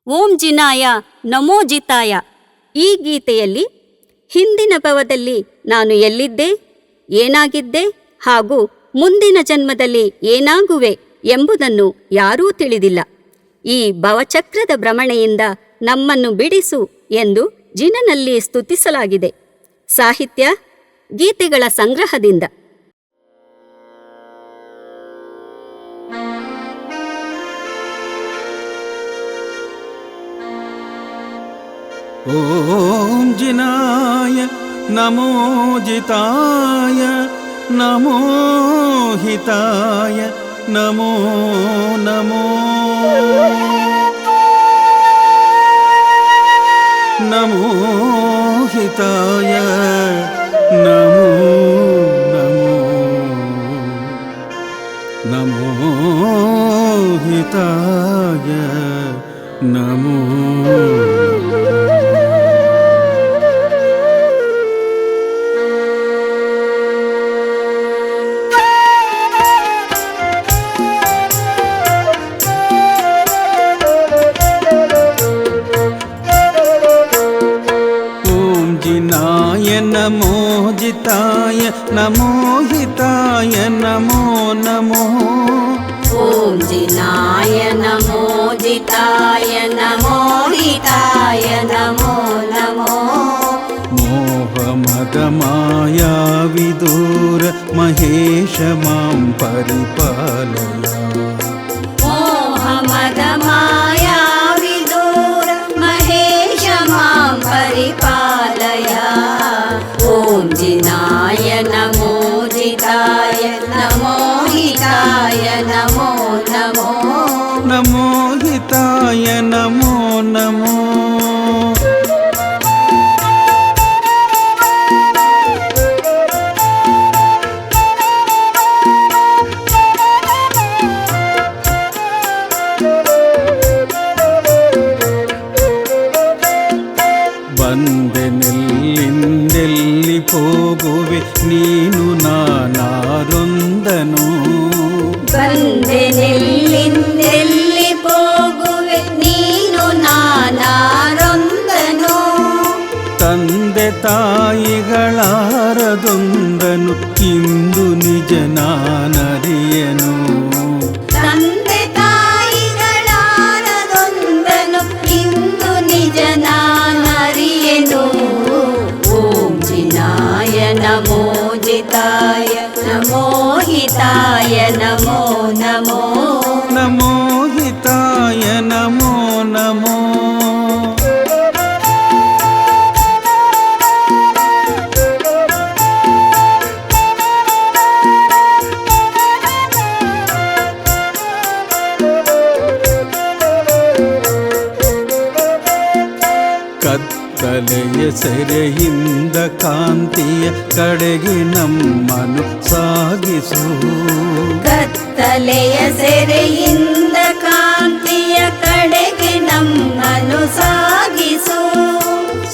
ಓಂ ಜಿನಾಯ ನಮೋ ಜಿತಾಯ. ಈ ಗೀತೆಯಲ್ಲಿ ಹಿಂದಿನ ಭವದಲ್ಲಿ ನಾನು ಎಲ್ಲಿದ್ದೆ, ಏನಾಗಿದ್ದೆ ಹಾಗೂ ಮುಂದಿನ ಜನ್ಮದಲ್ಲಿ ಏನಾಗುವೆ ಎಂಬುದನ್ನು ಯಾರೂ ತಿಳಿದಿಲ್ಲ. ಈ ಭವಚಕ್ರದ ಭ್ರಮಣೆಯಿಂದ ನಮ್ಮನ್ನು ಬಿಡಿಸು ಎಂದು ಜಿನನಲ್ಲಿ ಸ್ತುತಿಸಲಾಗಿದೆ. ಸಾಹಿತ್ಯ ಗೀತೆಗಳ ಸಂಗ್ರಹದಿಂದ. ಓಂ ಜಿನಾಯ ನಮೋ ಜಿತಾಯ ನಮೋ ಹಿತಾಯ ನಮೋ ನಮೋ ನಮೋ ಹಿತಾಯ ನಮೋ ನಮೋ ನಮೋ ಹಿತಾಯ ನಮೋ. ನಮೋ ಜಿತಾಯ ನಮೋ ಹಿತಾಯ ನಮೋ ನಮೋ. ಓಂ ಜಿನಾಯ ನಮೋ ಜಿತಾಯ ನಮೋ ಹಿತಾಯ ನಮೋ ನಮೋ. ಮೋಹ ಮದ ಮಾಯಾ ವಿದೂರ ಮಹೇಶ ಮಾಂ ಪರಿಪಾಲಯ. ಮೋಹ ಮದ ಮಾಯಾ ವಿದೂರ ಮಹೇಶ ಮಾಂ ಪರಿಪಾಲಯ. ಓಂ ಜಿನಾಯ ನಮೋ ಜಿತಾಯ ನಮೋ ಹಿತಾಯ ನಮೋ ನಮೋ. ನಮೋ ಹಿತಾಯ ನಮೋ ನಮೋ. ಬಂದೆನೆಲ್ಲಿಂದೆಲ್ಲಿ ಹೋಗುವೆ ನೀನು ನಾನಾರೊಂದನು. ಬಂದೆನೆಲ್ಲಿಂದೆಲ್ಲಿ ಹೋಗುವೆ ನೀನು ನಾನಾರೊಂದನು. ತಂದೆ ತಾಯಿಗಳಾರದೊಂದನು ಇಂದು ನಿಜ ನಾನರಿಯನು. ತಂದೆ ತಾಯಿಗಳಾರದೊಂದನು ಇಂದು ನಿಜ ನಾನರಿಯನು. ಓಂ ಜಿನಾಯ ನಮೋ ಜಿತಾಯ ನಮೋ ಹಿತಾಯ ನಮೋ ನಮೋ. ನಮೋ ಹಿತಾಯ ನಮೋ ನಮೋ. ಕತ್ತಲೆಯ ಸೆರೆಯಿಂದ ಕಾಂತಿಯ ಕಡೆಗೆ ನಮ್ಮನ್ನು ಸಾಗಿಸು. ಕತ್ತಲೆಯ ಸೆರೆಯಿಂದ ಕಾಂತಿಯ ಕಡೆಗೆ ನಮ್ಮನ್ನು ಸಾಗಿಸು.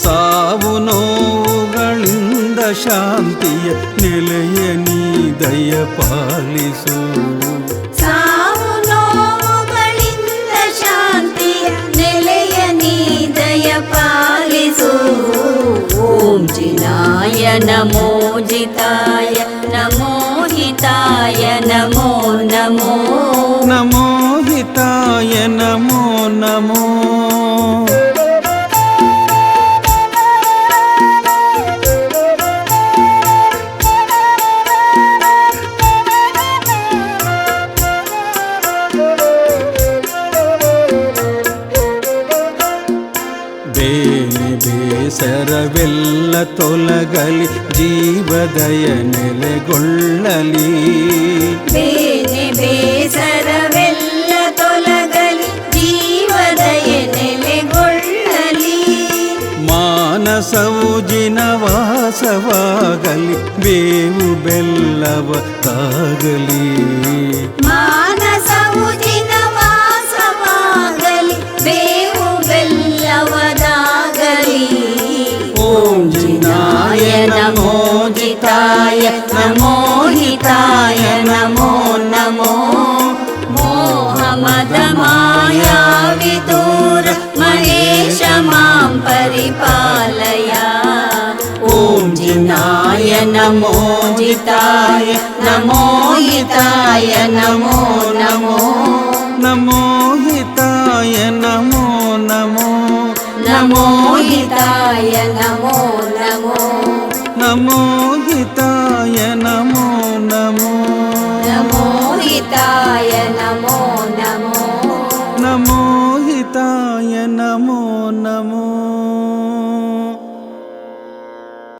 ಸಾವು ನೋವುಗಳಿಂದ ಶಾಂತಿಯ ನೆಲೆಯ ನೀ ದಯ ಪಾಲಿಸು. ಸಾವು ನೋವುಗಳಿಂದ ಶಾಂತಿಯ ನೆಲೆಯ ನೀ ದಯ ಪಾಲಿಸು. ಓಂ ಜಿನಾಯ ನಮೋ ಜಿತಾಯ ನಮೋ ಹಿತಾಯ ನಮೋ ನಮೋ. ನಮೋ ಹಿತಾಯ ನಮೋ ನಮೋ. ಬೇಸರವೆಲ್ಲ ತೊಲಗಲಿ ಜೀವದಯ ನೆಲೆಗೊಳ್ಳಲಿ. ಬೇನೆ ಬೇಸರವೆಲ್ಲ ತೊಲಗಲಿ ಜೀವದಯ ನೆಲೆಗೊಳ್ಳಲಿ. ಮಾನಸವು ಜಿನವಾಸವಾಗಲಿ ಬೇವು ಬೆಲ್ಲವ ತಾಗಲಿ. ಮಾನಸವು ಜಿನವಾಸವಾಗಲಿ ಬೇವು ಬೆಲ್ಲವದಾಗಲಿ. ಓಂ ಜಿನಾಯ ನಮೋ ಜಿತಾಯ ನಮೋ ಹಿತಾಯ ನಮೋ ನಮೋ. ಮೋಹ ಮದ ಮಾಯಾ ವಿದೂರ परिपालय ॐ जिनाय नमो जिताय नमो हिताय नमो नमो नमो हिताय नमो नमो नमो हिताय नमो नमो नमो हिताय नमो नमो नमो हिताय